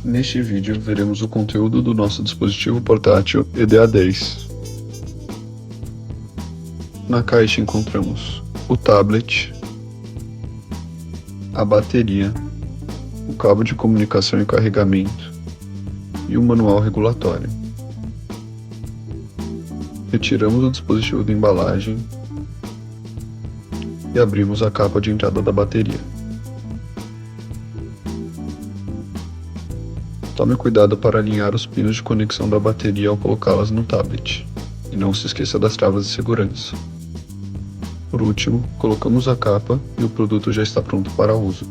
Neste vídeo, veremos o conteúdo do nosso dispositivo portátil EDA10. Na caixa encontramos o tablet, a bateria, o cabo de comunicação e carregamento e o manual regulatório. Retiramos o dispositivo da embalagem e abrimos a capa de entrada da bateria. Tome cuidado para alinhar os pinos de conexão da bateria ao colocá-las no tablet, e não se esqueça das travas de segurança. Por último, colocamos a capa e o produto já está pronto para uso.